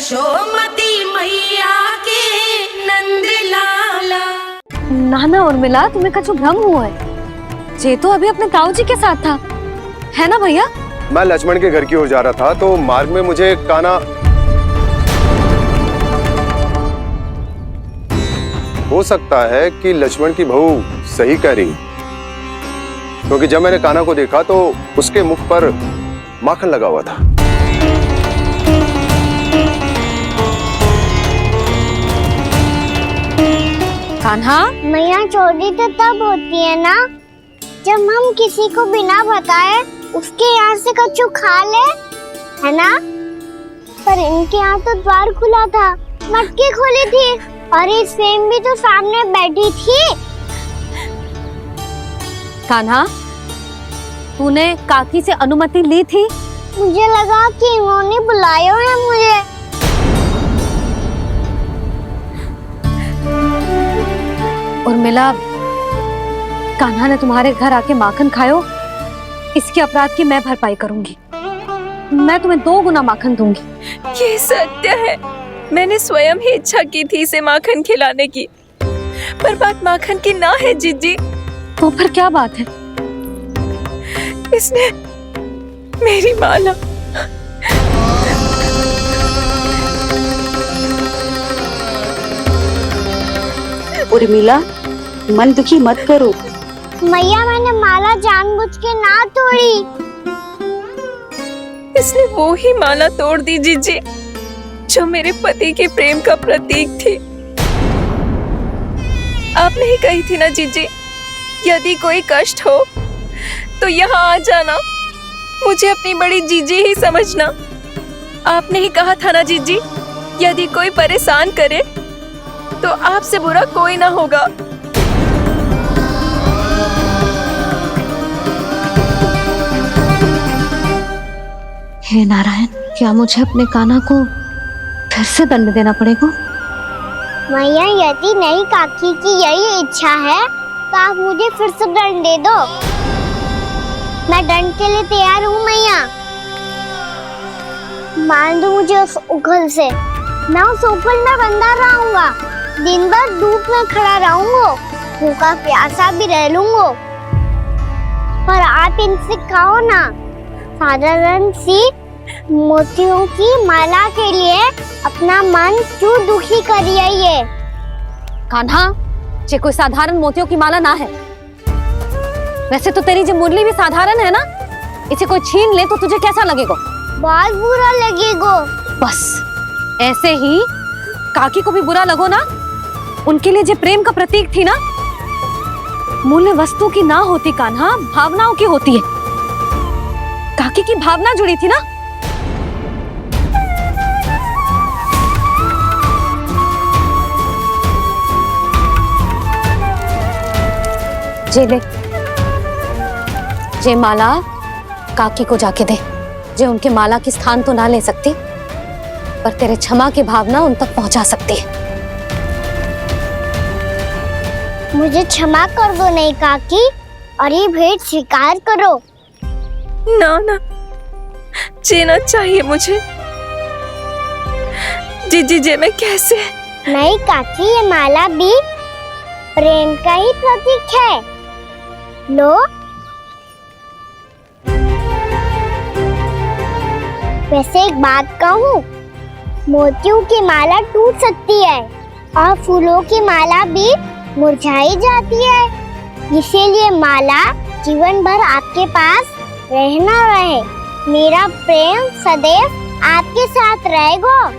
यशोमती मैया के नंद लाला। नाना उर्मिला, तुम्हें कछु भ्रम हुआ है। ये तो अभी अपने ताऊ जी के साथ था, है ना भैया? मैं लक्ष्मण के घर की ओर जा रहा था तो मार्ग में मुझे कान्हा। हो सकता है कि लक्ष्मण की बहू सही कह रही, क्योंकि जब मैंने कान्हा को देखा तो उसके मुख पर माखन लगा हुआ था। कान्हा, मैया चोरी तो तब होती है ना जब हम किसी को बिना बताए उसके यहाँ से कछु खा ले, है ना? पर इनके यहाँ तो द्वार खुला था, मटकी खोली थी और इस फेम भी तो सामने बैठी थी। कान्हा, तूने काकी से अनुमति ली थी? मुझे लगा कि इन्होंने बुलाया है मुझे। उर्मिला, कान्हा ने तुम्हारे घर आके माखन खायो, इसके अपराध की मैं भरपाई करूंगी। मैं तुम्हें 2 गुना माखन दूंगी। ये सत्य है, मैंने स्वयं ही इच्छा की थी इसे माखन खिलाने की, पर बात माखन की ना है जीजी। तो फिर क्या बात है? इसने मेरी माला। उर्मिला, मन दुखी मत करो। मैया, मैंने माला जानबूझ के ना तोड़ी। इसने वो ही माला तोड़ दी जीजी जो मेरे पति के प्रेम का प्रतीक थी। आपने ही कही थी ना जीजी, यदि कोई कष्ट हो तो यहाँ आ जाना, मुझे अपनी बड़ी जीजी ही समझना। आपने ही कहा था ना जीजी, यदि कोई परेशान करे तो आपसे बुरा कोई ना होगा। हे नारायण, क्या मुझे अपने कान्हा को फिर से दंड देना पड़ेगा? मैया, यदि नहीं काकी की यही इच्छा है तो आप मुझे फिर से दंड दे दो। मैं दंड के लिए तैयार हूँ मैया। मान दो मुझे उस उखल से, मैं उस उखल में बंधा रहूंगा, दिन भर धूप में खड़ा रहूंगा, भूखा प्यासा भी रह लूंगा। पर आप इनसे कहो ना, साधारण सी मोतियों की माला के लिए अपना मन क्यों दुखी करिए? कान्हा, ये कोई साधारण मोतियों की माला ना है। वैसे तो तेरी जो मुरली भी साधारण है ना, इसे कोई छीन ले तो तुझे कैसा लगेगा? बहुत बुरा लगेगा। बस ऐसे ही काकी को भी बुरा लगो ना। उनके लिए जो प्रेम का प्रतीक थी ना, मूल्य वस्तु की ना होती कान्हा, भावनाओं की होती है। काकी की भावना जुड़ी थी ना। जे ले, जे माला काकी को जाके दे। जे उनके माला की स्थान तो ना ले सकती, पर तेरे क्षमा की भावना उन तक पहुंचा सकती है। मुझे क्षमा कर दो नहीं काकी, और ये भेंट स्वीकार करो। ना ना, जीना चाहिए मुझे जीजी। जे मैं कैसे? नहीं काकी, ये माला भी प्रेम का ही प्रतीक है। लो। वैसे एक बात कहूँ, मोतियों की माला टूट सकती है और फूलों की माला भी मुरझाई जाती है। इसीलिए माला जीवन भर आपके पास रहना रहे। मेरा प्रेम सदैव आपके साथ रहेगा।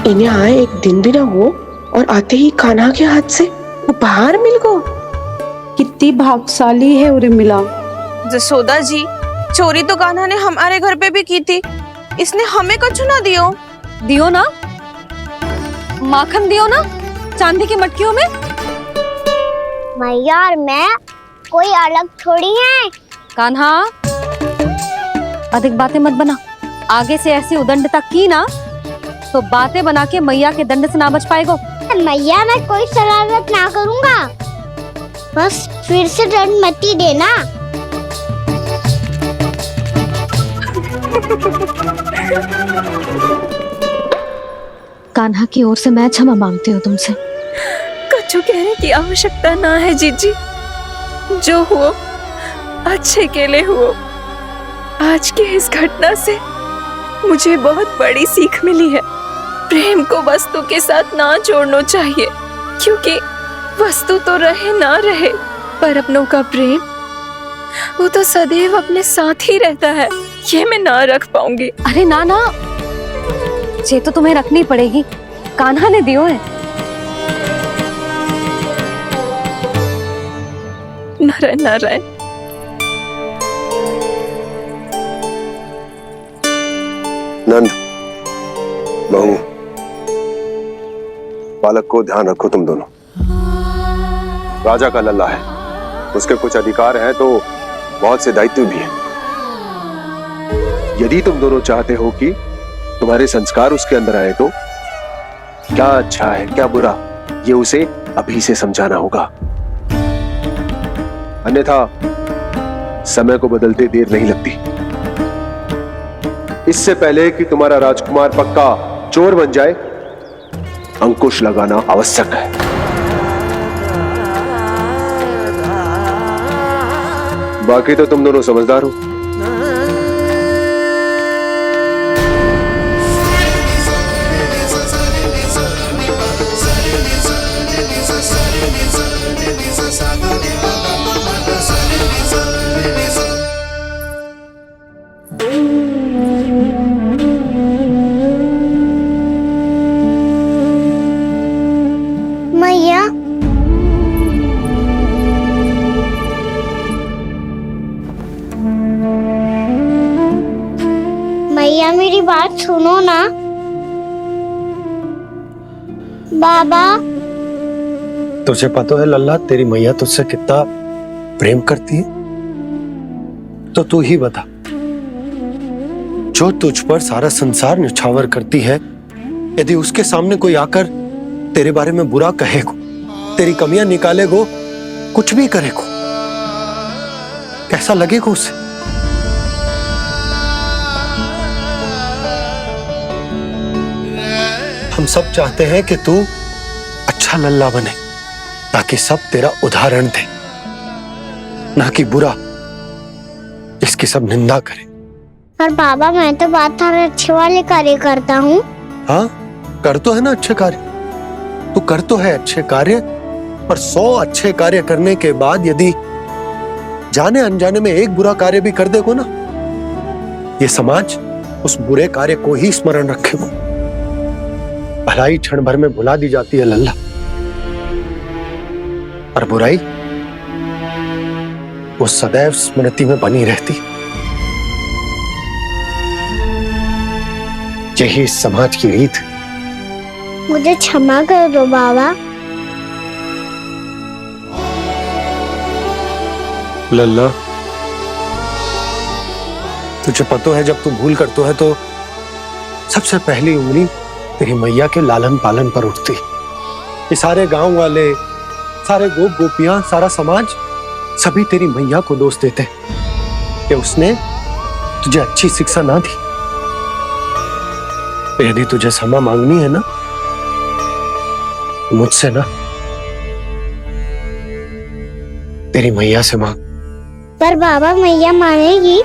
इन्हें आए एक दिन भी ना हो और आते ही कान्हा के हाथ से उपहार मिल गो। कितनी भाग्यशाली है उर्मिला। जसोदा जी, चोरी तो कान्हा ने हमारे घर पे भी की थी, इसने हमें कुछ ना दियो। दियो ना, माखन दियो ना, चांदी की मटकियों में। मैया और मैं कोई अलग थोड़ी हैं। कान्हा, अधिक बातें मत बना। आगे से ऐसी उदंडता की ना तो बातें बना के मैया के दंड से ना बच पाएगो। मैया मैं कोई शरारत ना करूंगा, बस फिर से दंड मत ही देना। कान्हा की ओर से मैं क्षमा मांगती हूँ तुमसे। कछु कहने की आवश्यकता ना है जीजी, जो हुआ अच्छे के लिए हुआ। आज की इस घटना से मुझे बहुत बड़ी सीख मिली है। प्रेम को वस्तु के साथ ना जोड़ना चाहिए, क्योंकि वस्तु तो रहे ना रहे, पर अपनों का प्रेम वो तो सदैव अपने साथ ही रहता है। ये मैं ना रख पाऊंगी। अरे ना ना, ये तो तुम्हें रखनी पड़ेगी, कान्हा ने दियो है। नारायण नारायण। नंद, बहू, बालक को ध्यान रखो तुम दोनों। राजा का लल्ला है, उसके कुछ अधिकार हैं तो बहुत से दायित्व भी हैं। यदि तुम दोनों चाहते हो कि तुम्हारे संस्कार उसके अंदर आए तो क्या अच्छा है क्या बुरा, ये उसे अभी से समझाना होगा। अन्यथा समय को बदलते देर नहीं लगती। इससे पहले कि तुम्हारा राजकुमार पक्का चोर बन जाए, अंकुश लगाना आवश्यक है। बाकी तो तुम दोनों समझदार हो। मैया, मैया मेरी बात सुनो ना। बाबा, तुझे पता है लल्ला, तेरी मैया तुझसे कितना प्रेम करती है, तो तू ही बता, जो तुझ पर सारा संसार न्यौछावर करती है, यदि उसके सामने कोई आकर तेरे बारे में बुरा कहेगो, तेरी कमियां निकालेगो, कुछ भी करेगो, कैसा लगेगा उसे? हम सब चाहते हैं कि तू अच्छा लल्ला बने, ताकि सब तेरा उदाहरण दे, ना कि बुरा जिसकी सब निंदा करे। पर बाबा मैं तो बात थारे अच्छे वाले कार्य करता हूँ। हाँ, कर तो है ना अच्छे कार्य, तू कर तो है अच्छे कार्य, पर 100 अच्छे कार्य करने के बाद यदि जाने अनजाने में एक बुरा कार्य भी कर देगो ना, ये समाज उस बुरे कार्य को ही स्मरण रखेगो। भलाई क्षण भर में भुला दी जाती है लल्ला, और बुराई वो सदैव स्मृति में बनी रहती। यही इस समाज की रीत। मुझे क्षमा कर दो बाबा। लल्ला, तुझे पता है जब तू भूल करतो है तो सबसे पहली उंगली तेरी मैया के लालन पालन पर उठती। ये सारे गांव वाले, सारे गोप गोपियां, सारा समाज सभी तेरी मैया को दोष देते कि उसने तुझे अच्छी शिक्षा ना दी। तो यदि तुझे क्षमा मांगनी है ना, मुझसे ना, तेरी मैया से मांग। पर बाबा मैया मानेगी?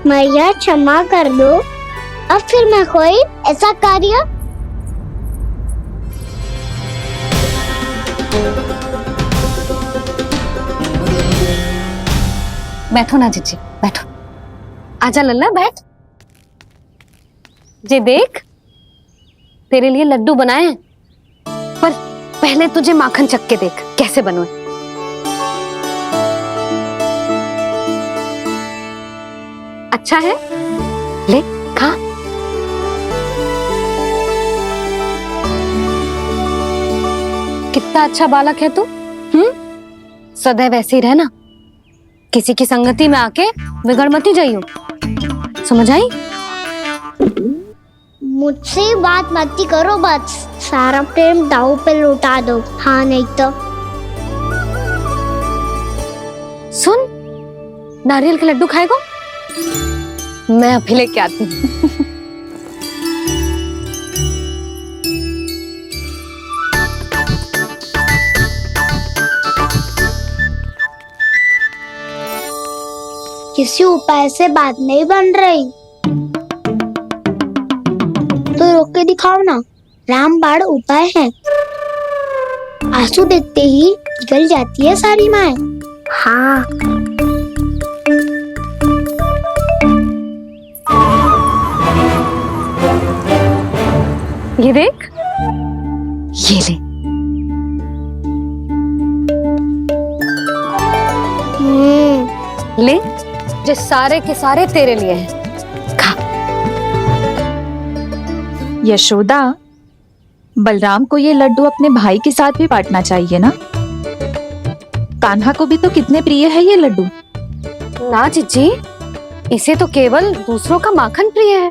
मैया क्षमा कर दो, अब फिर मैं कोई ऐसा कार्य। बैठो ना जीजी, बैठो। आजा लल्ला, बैठ। जे देख, तेरे लिए लड्डू बनाए हैं, पर पहले तुझे माखन चख के देख कैसे बने। अच्छा है, ले खा। कितना अच्छा बालक है तू। सदैव ऐसे ही रहना, किसी की संगति में आके बिगड़ मती जाइयो, समझ आई? मुझसे बात मत करो, बस सारा प्रेम दाव पे लौटा दो। हाँ नहीं तो सुन, नारियल के लड्डू खाएगा? मैं अभी लेके आती हूँ। किसी उपाय से बात नहीं बन रही तो रोक के दिखाओ ना। रामबाण उपाय है, आंसू देखते ही जल जाती है सारी माए। हाँ ये देख, ये ले। ले, जो सारे के सारे तेरे लिए हैं, खा। यशोदा, बलराम को ये लड्डू अपने भाई के साथ भी बांटना चाहिए ना। कान्हा को भी तो कितने प्रिय है ये लड्डू। ना जीजी, इसे तो केवल दूसरों का माखन प्रिय है।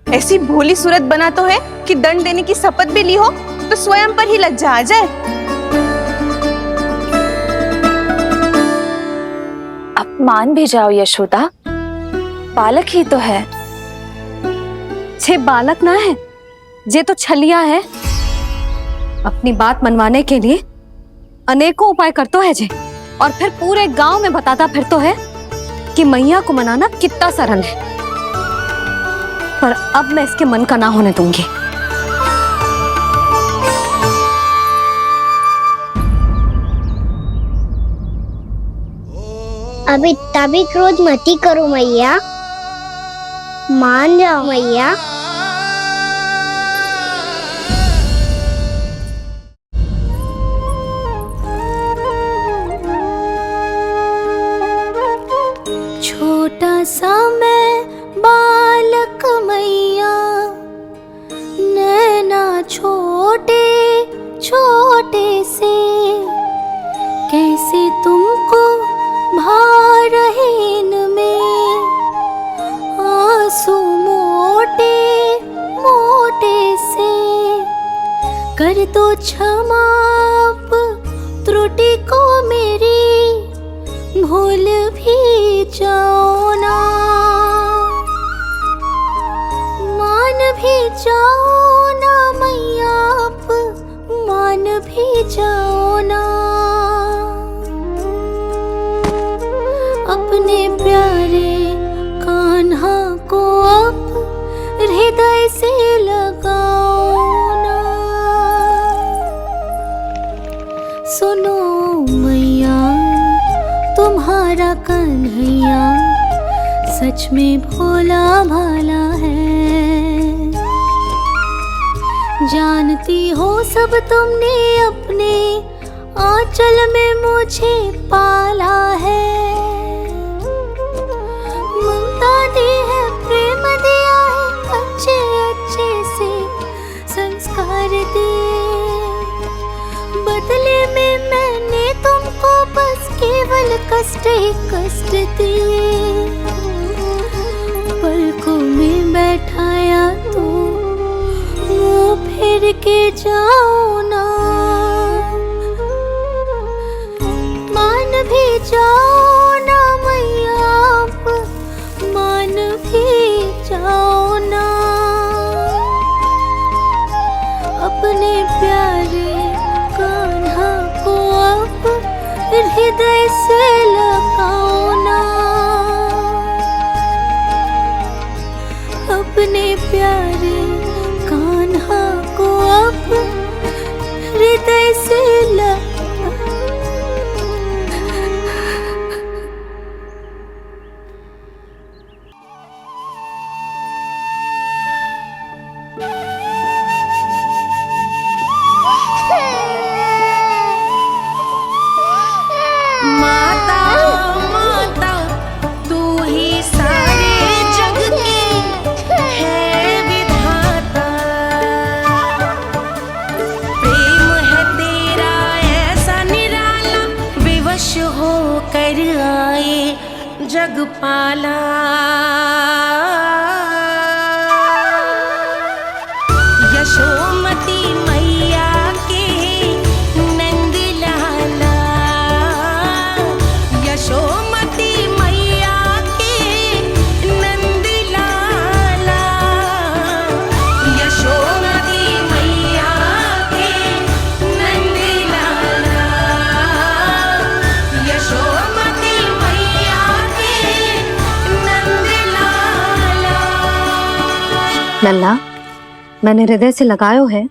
ऐसी भोली सूरत बना तो है कि दंड देने की शपथ भी ली हो तो स्वयं पर ही लज्जा आ जाए। अब मान भी जाओ यशोदा, बालक ही तो है। छे बालक ना है, जे तो छलिया है। अपनी बात मनवाने के लिए अनेकों उपाय करतो है जे, और फिर पूरे गांव में बताता फिरतो है कि मैया को मनाना कितना सरल है। पर अब मैं इसके मन का ना होने दूंगी। अब इतना भी क्रोध मती करो मैया, मान जाओ मैया। छोटा सा मैं बालक मैया, नैना छोटे छोटे से, कैसे तुमको भा रहे इनमें आंसू मोटे मोटे से। कर दो क्षमा त्रुटि को मेरी, भूल भी जाओ ना, मान भी जाओ ना मैया, आप मान भी जाओ ना। अपने प्यारे कान्हा को अब हृदय से लगाओ ना। सुनो मैया, तुम्हारा कन्हैया सच में भोला भाला है। जानती हो सब तुमने अपने आंचल में मुझे पाला है। ममता दी है, प्रेम दिया है, अच्छे अच्छे से संस्कार दिए। बदले में मैंने तुमको बस केवल कष्ट ही कष्ट दिए। पलकों में बैठाया तो मुँह फेर के जाओ ना, मान भी जाओ ना मैया, आप मान भी जाओ ना। अपने प्यारे कान्हा को अब हृदय से लगाओ ना। प्यारे कान्हा को अब हृदय से लगा। जगपाला यशोमती मैया के नंद लाला, यशोमती मैया के नंद लाला, यशोमती मैया के नंद लाला, यशोमती मैया के नंद लाला। लल्ला, मैंने हृदय से लगायो है,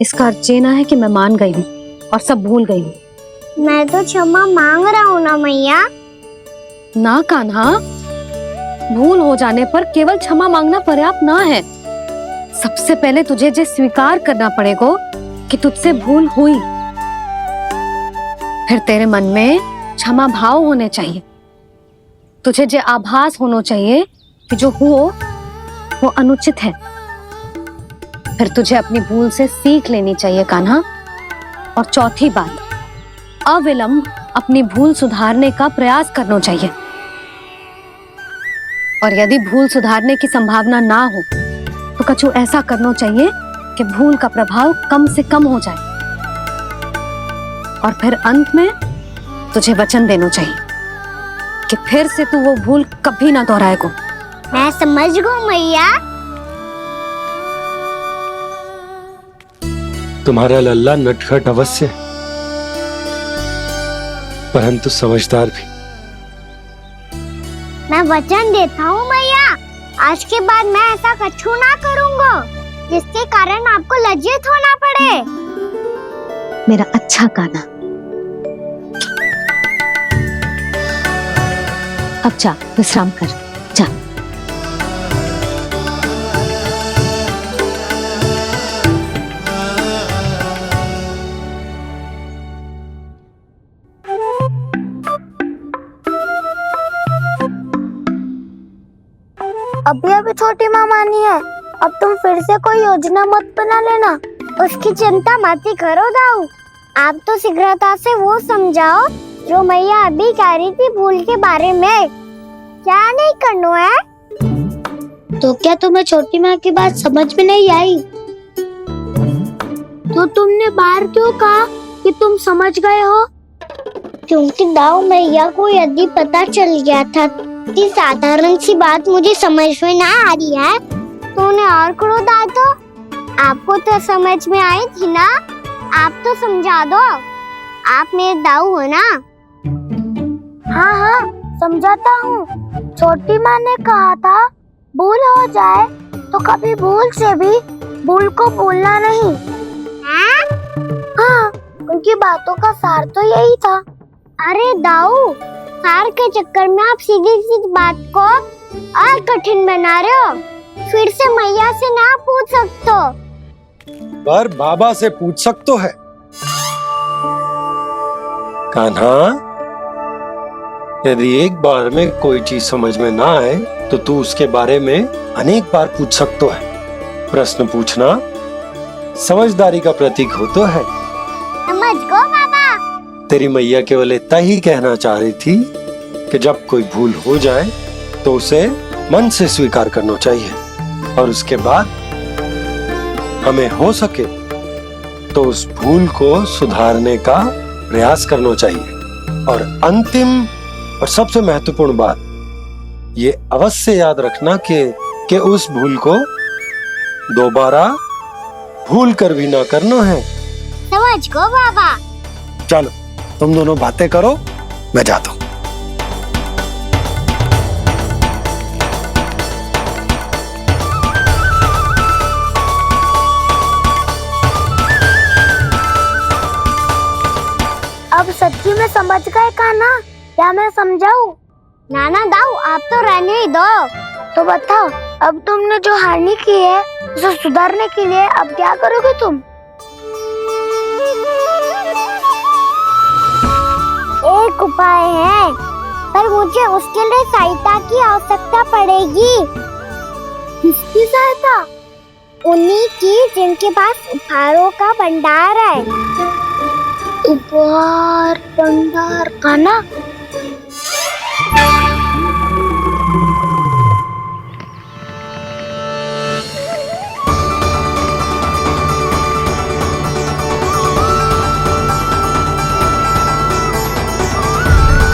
इसका अर्थ ये ना है कि मैं मान गई हूँ और सब भूल गई हूँ। मैं तो क्षमा मांग रहा हूँ ना मैया। ना कान्हा, भूल हो जाने पर केवल क्षमा मांगना पर्याप्त ना है। सबसे पहले तुझे जो स्वीकार करना पड़ेगा कि तुझसे भूल हुई, फिर तेरे मन में क्षमा भाव होने चाहिए। तुझे जो आभास होना चाहिए कि जो हुआ वो अनुचित है। फिर तुझे अपनी भूल से सीख लेनी चाहिए कान्हा। और चौथी बात, अविलंब अपनी भूल सुधारने का प्रयास करना चाहिए। और यदि भूल सुधारने की संभावना ना हो तो कछु ऐसा करना चाहिए कि भूल का प्रभाव कम से कम हो जाए। और फिर अंत में तुझे वचन देना चाहिए कि फिर से तू वो भूल कभी ना दोहराएगा। मैं समझ गई मैया। तुम्हारा लल्ला नटखट अवश्य है, परंतु समझदार भी। मैं वचन देता हूँ मैया, आज के बाद मैं ऐसा कछु ना करूँगा जिसके कारण आपको लज्जित होना पड़े। मेरा अच्छा कान्हा, अब जा विश्राम कर, जा। अभी अभी छोटी माँ मानी है, अब तुम फिर से कोई योजना मत बना लेना। उसकी चिंता मत ही करो दाऊ। आप तो शीघ्रता से वो समझाओ जो मैया अभी कह रही थी भूल के बारे में। क्या नहीं करना है? तो क्या तुम्हें छोटी माँ की बात समझ में नहीं आई? तो तुमने बाहर क्यों कहा कि तुम समझ गए हो? क्योंकि दाऊ मैया को यदि पता चल गया था कि साधारण सी बात मुझे समझ में ना आ रही है तो उन्हें और क्रोध आए तो? आपको तो समझ में आई थी ना, आप तो समझा दो। आप मेरे दाऊ हो ना। हाँ हाँ समझाता हूँ। छोटी माँ ने कहा था भूल हो जाए तो कभी भूल से भी भूल को भूलना नहीं। हाँ, उनकी बातों का सार तो यही था। अरे दाऊ, सार के चक्कर में आप सीधी सीधी बात को और कठिन बना रहे हो। फिर से मैया से ना पूछ सकते, पर बाबा से पूछ सकते है। कान्हा, यदि एक बार में कोई चीज समझ में ना आए तो तू उसके बारे में अनेक बार पूछ सकते है। प्रश्न पूछना समझदारी का प्रतीक होता है। समझ गो बाबा। तेरी मैया केवल इतना ही कहना चाह रही थी कि जब कोई भूल हो जाए तो उसे मन से स्वीकार करना चाहिए और उसके बाद हमें हो सके तो उस भूल को सुधारने का प्रयास करना चाहिए। और अंतिम और सबसे महत्वपूर्ण बात ये अवश्य याद रखना कि उस भूल को दोबारा भूल कर भी ना करना है। समझ गो बाबा। चलो तुम दोनों बातें करो, मैं जाता हूँ। अभी मैं समझ गए कान्हा, क्या मैं समझाऊं? नाना दाऊ, आप तो रहने ही दो। तो बताओ, अब तुमने जो हानि की है उसे सुधारने के लिए अब क्या करोगे तुम? एक उपाय है, पर मुझे उसके लिए सहायता की आवश्यकता पड़ेगी। किसकी सहायता? उन्हीं की जिनके पास उपहारों का भंडार है। उपहार भंडार? कान्हा,